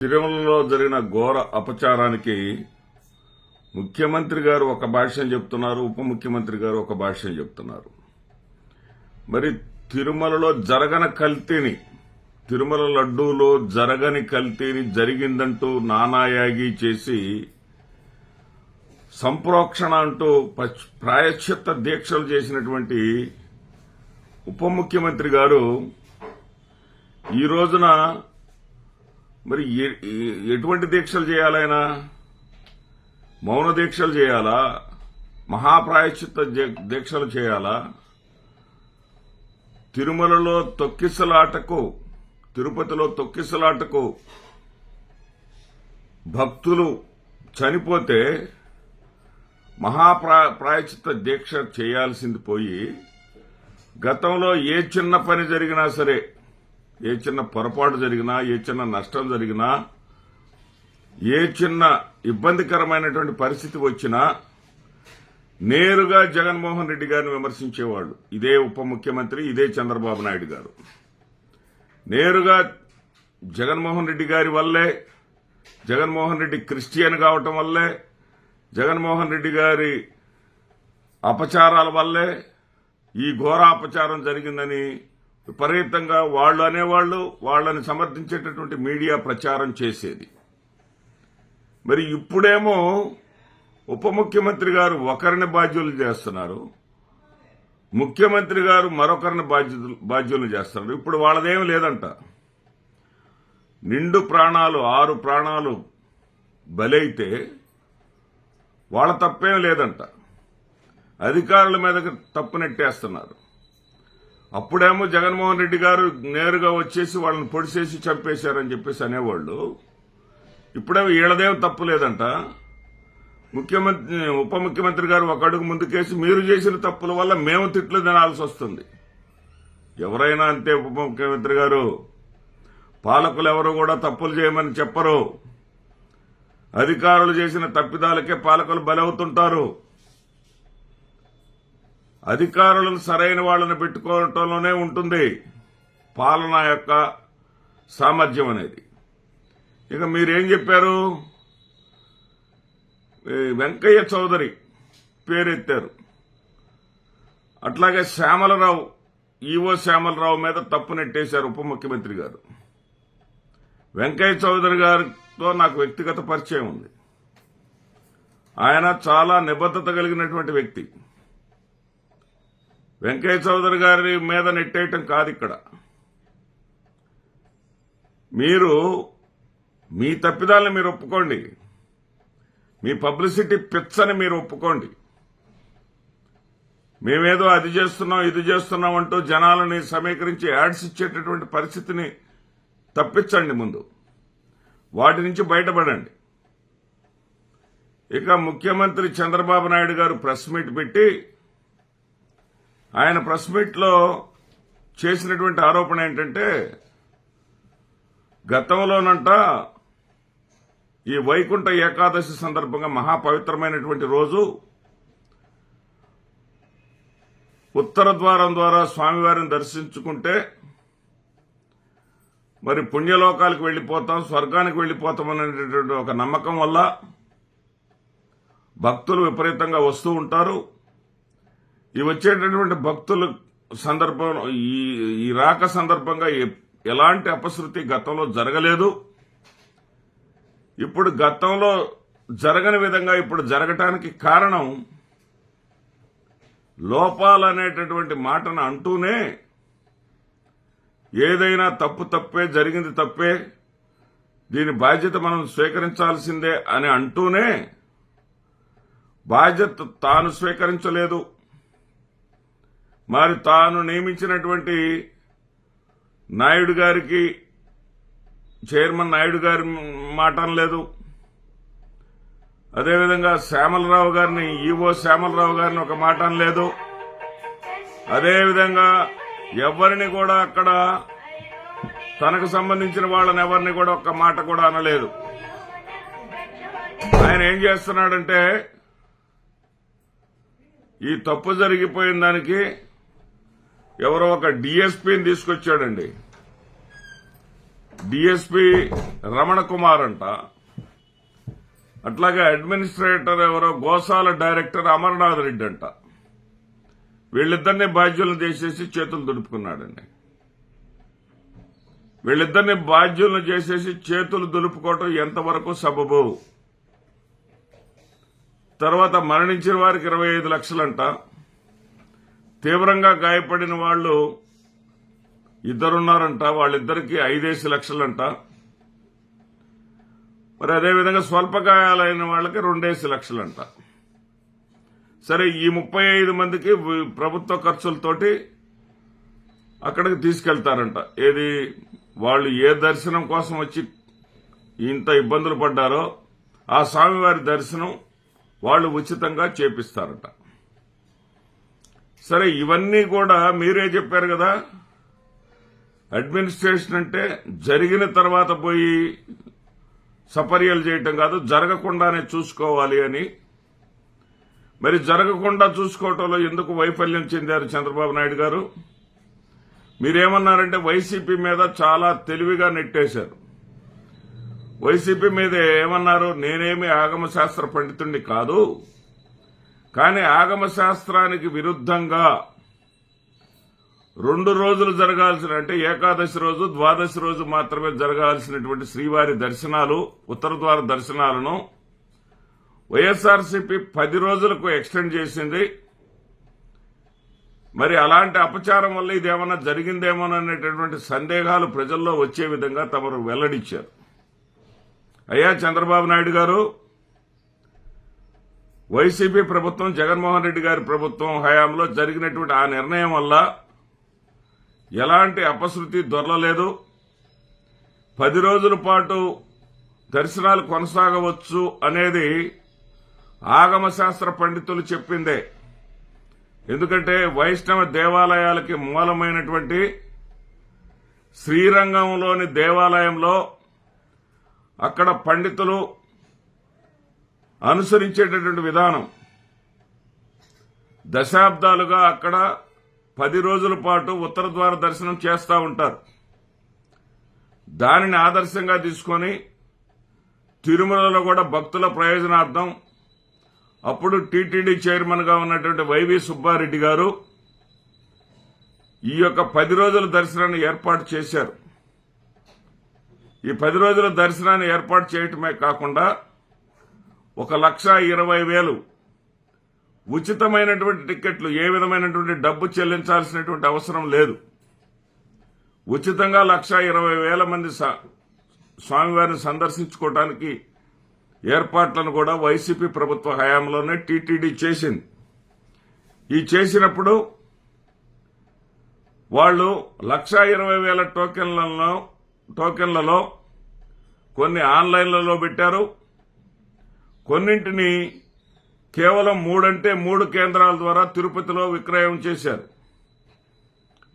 తిరుమలలో జరిగిన ఘోర అపచారానికి ముఖ్యమంత్రి గారు ఒక భాష్యం చెప్తున్నారు, ఉప ముఖ్యమంత్రి గారు ఒక భాష్యం చెప్తున్నారు. మరి తిరుమలలో జరగని కల్తీని, తిరుమల లడ్డూలో జరగని కల్తీని జరిగిందంటూ నానాయాగి చేసి సంప్రోక్షణ అంటూ ప్రాయశ్చిత్త దీక్షలు చేసినటువంటి ఉప ముఖ్యమంత్రి గారు ఈ రోజున మరి ఎటువంటి దీక్షలు చేయాలైనా? మౌన దీక్షలు చేయాలా? మహాప్రాయశ్చిత్త దీక్షలు చేయాలా? తిరుమలలో తొక్కిసలాటకు, తిరుపతిలో తొక్కిసలాటకు భక్తులు చనిపోతే మహాప్రాయశ్చిత్త దీక్ష చేయాల్సింది పోయి, గతంలో ఏ చిన్న పని జరిగినా సరే, ఏ చిన్న పొరపాటు జరిగినా, ఏ చిన్న నష్టం జరిగినా, ఏ చిన్న ఇబ్బందికరమైనటువంటి పరిస్థితి వచ్చినా నేరుగా జగన్మోహన్ రెడ్డి గారిని విమర్శించేవాళ్లు. ఇదే ఉప ముఖ్యమంత్రి, ఇదే చంద్రబాబు నాయుడు గారు నేరుగా జగన్మోహన్ రెడ్డి గారి వల్లే, జగన్మోహన్ రెడ్డి క్రిస్టియన్ కావటం వల్లే, జగన్మోహన్ రెడ్డి గారి అపచారాల వల్లే ఈ ఘోర అపచారం జరిగిందని విపరీతంగా వాళ్లు అనేవాళ్లు, వాళ్లని సమర్థించేటటువంటి మీడియా ప్రచారం చేసేది. మరి ఇప్పుడేమో ఉప ముఖ్యమంత్రి గారు ఒకరిని బాధ్యులు చేస్తున్నారు, ముఖ్యమంత్రి గారు మరొకరిని బాధ్యులు చేస్తున్నారు. ఇప్పుడు వాళ్ళదేం లేదంట. నిండు ప్రాణాలు, 6 ప్రాణాలు బలైతే వాళ్ళ తప్పేం లేదంట. అధికారుల మీదకి తప్పు నెట్టేస్తున్నారు. అప్పుడేమో జగన్మోహన్ రెడ్డి గారు నేరుగా వచ్చేసి వాళ్ళని పొడిసేసి చంపేశారని చెప్పేసి అనేవాళ్లు. ఇప్పుడేమో వీళ్ళదేం తప్పు లేదంట. ఉప ముఖ్యమంత్రి గారు ఒక అడుగు ముందుకేసి మీరు చేసిన తప్పుల వల్ల మేము తిట్లు తినాల్సి వస్తుంది. ఎవరైనా అంతే. ఉప ముఖ్యమంత్రి గారు, పాలకులు ఎవరు కూడా తప్పులు చేయమని చెప్పరు. అధికారులు చేసిన తప్పిదాలకే పాలకులు బలవుతుంటారు. అధికారులను సరైన వాళ్లను పెట్టుకోవటంలోనే ఉంటుంది పాలన యొక్క సామర్థ్యం అనేది. ఇక మీరేం చెప్పారు? వెంకయ్య చౌదరి పేరెత్తారు. అట్లాగే శ్యామలరావు, ఈవో శ్యామలరావు మీద తప్పు నెట్టేశారు ఉప ముఖ్యమంత్రి గారు. వెంకయ్య చౌదరి గారితో నాకు వ్యక్తిగత పరిచయం ఉంది. ఆయన చాలా నిబద్ధత కలిగినటువంటి వ్యక్తి. వెంకయ్య చౌదరి గారి మీద నెట్టేయటం కాదు ఇక్కడ. మీరు మీ తప్పిదాలను మీరు ఒప్పుకోండి, మీ పబ్లిసిటీ పిచ్చని మీరు ఒప్పుకోండి. మేమేదో అది చేస్తున్నాం, ఇది చేస్తున్నాం అంటూ జనాలని సమీకరించి యాడ్స్ ఇచ్చేటటువంటి పరిస్థితిని తప్పించండి. ముందు వాటి నుంచి బయటపడండి. ఇక ముఖ్యమంత్రి చంద్రబాబు నాయుడు గారు ప్రెస్ మీట్ పెట్టి, ఆయన ప్రెస్ మీట్ లో చేసినటువంటి ఆరోపణ ఏంటంటే, గతంలోనంట ఈ వైకుంఠ ఏకాదశి సందర్భంగా మహాపవిత్రమైనటువంటి రోజు ఉత్తర ద్వారం ద్వారా స్వామివారిని దర్శించుకుంటే మరి పుణ్యలోకాలకు వెళ్లిపోతాం, స్వర్గానికి వెళ్లిపోతామనేటటువంటి ఒక నమ్మకం వల్ల భక్తులు విపరీతంగా వస్తూ ఉంటారు. ఈ వచ్చేటటువంటి భక్తుల సందర్భంలో, ఈ రాక సందర్భంగా ఎలాంటి అపశృతి గతంలో జరగలేదు. ఇప్పుడు గతంలో జరగని విధంగా ఇప్పుడు జరగటానికి కారణం లోపాలనేటటువంటి మాటను అంటూనే, ఏదైనా తప్పు తప్పే, జరిగింది తప్పే, దీని బాధ్యత మనం స్వీకరించాల్సిందే అని అంటూనే బాధ్యత తాను స్వీకరించలేదు. మరి తాను నియమించినటువంటి నాయుడు గారికి, చైర్మన్ నాయుడు గారి మాట అనలేదు. అదేవిధంగా శ్యామలరావు గారిని, ఈవో శ్యామలరావు గారిని ఒక మాట అనలేదు. అదేవిధంగా ఎవరిని కూడా అక్కడ తనకు సంబంధించిన వాళ్ళని ఎవరిని కూడా ఒక్క మాట కూడా అనలేదు. ఆయన ఏం చేస్తున్నాడంటే, ఈ తప్పు జరిగిపోయిన దానికి ఎవరో ఒక డిఎస్పీని తీసుకొచ్చాడండి. డిఎస్పీ రమణ కుమార్ అంట, అట్లాగే అడ్మినిస్ట్రేటర్ ఎవరో గోశాల డైరెక్టర్ అమర్నాథ్ రెడ్డి అంట. వీళ్ళిద్దరినీ బాధ్యులను చేసేసి చేతులు దులుపుకున్నాడండి. వీళ్ళిద్దరినీ బాధ్యులను చేసేసి చేతులు దులుపుకోవటం ఎంతవరకు సబబు? తర్వాత మరణించిన వారికి 25 లక్షలంట, తీవ్రంగా గాయపడిన వాళ్ళు ఇద్దరున్నారంట, వాళ్ళిద్దరికి 5 లక్షలంట. మరి అదేవిధంగా స్వల్ప గాయాలైన వాళ్ళకి 2 లక్షలంట. సరే, ఈ 35 మందికి ప్రభుత్వ ఖర్చులతోటి అక్కడికి తీసుకెళ్తారంట. ఏది, వాళ్ళు ఏ దర్శనం కోసం వచ్చి ఇంత ఇబ్బందులు పడ్డారో ఆ స్వామివారి దర్శనం వాళ్ళు ఉచితంగా చేపిస్తారట. సరే, ఇవన్నీ కూడా మీరే చెప్పారు కదా, అడ్మినిస్ట్రేషన్ అంటే జరిగిన తర్వాత పోయి సపర్యలు చేయటం కాదు, జరగకుండానే చూసుకోవాలి అని. మరి జరగకుండా చూసుకోవటంలో ఎందుకు వైఫల్యం చెందారు చంద్రబాబు నాయుడు గారు? మీరేమన్నారంటే వైసీపీ మీద చాలా తెలివిగా నెట్టేశారు. వైసీపీ మీద ఏమన్నారు, నేనేమి ఆగమ శాస్త్ర పండితుడిని కాదు, కానీ ఆగమ శాస్త్రానికి విరుద్ధంగా 2 రోజులు జరగాల్సిన, అంటే ఏకాదశి రోజు ద్వాదశి రోజు మాత్రమే జరగాల్సినటువంటి శ్రీవారి దర్శనాలు, ఉత్తర ద్వార దర్శనాలను వైఎస్ఆర్సీపీ 10 రోజులకు ఎక్స్టెండ్ చేసింది. మరి అలాంటి అపచారం వల్ల ఇదేమన్నా జరిగిందేమోననేటటువంటి సందేహాలు ప్రజల్లో వచ్చే విధంగా తమరు వెల్లడించారు. అయ్యా చంద్రబాబు నాయుడు గారు, వైసీపీ ప్రభుత్వం, జగన్మోహన్ రెడ్డి గారి ప్రభుత్వం హయాంలో జరిగినటువంటి ఆ నిర్ణయం వల్ల ఎలాంటి అపశృతి దొరలలేదు. 10 రోజుల పాటు దర్శనాలు కొనసాగవచ్చు అనేది ఆగమ శాస్త్ర పండితులు చెప్పిందే. ఎందుకంటే వైష్ణవ దేవాలయాలకి మూలమైనటువంటి శ్రీరంగంలోని దేవాలయంలో అక్కడ పండితులు అనుసరించేటటువంటి విధానం దశాబ్దాలుగా అక్కడ 10 రోజుల పాటు ఉత్తర ద్వార దర్శనం చేస్తూ ఉంటారు. దానిని ఆదర్శంగా తీసుకొని తిరుమలలో కూడా భక్తుల ప్రయోజనార్థం అప్పుడు టీటీడీ చైర్మన్ గా ఉన్నటువంటి వైవి సుబ్బారెడ్డి గారు ఈ యొక్క 10 రోజుల దర్శనాన్ని ఏర్పాటు చేశారు. ఈ 10 రోజుల దర్శనాన్ని ఏర్పాటు చేయటమే కాకుండా 1,20,000 ఉచితమైనటువంటి టికెట్లు, ఏ విధమైనటువంటి డబ్బు చెల్లించాల్సినటువంటి అవసరం లేదు. ఉచితంగా 1,20,000 మంది స్వామివారిని సందర్శించుకోవడానికి ఏర్పాట్లను కూడా వైసీపీ ప్రభుత్వ హయాంలోనే టీటీడీ చేసింది. ఈ చేసినప్పుడు వాళ్ళు 1,20,000 టోకెన్లలో కొన్ని ఆన్లైన్లలో పెట్టారు, కొన్నింటిని కేవలం 3 కేంద్రాల ద్వారా తిరుపతిలో విక్రయం చేశారు.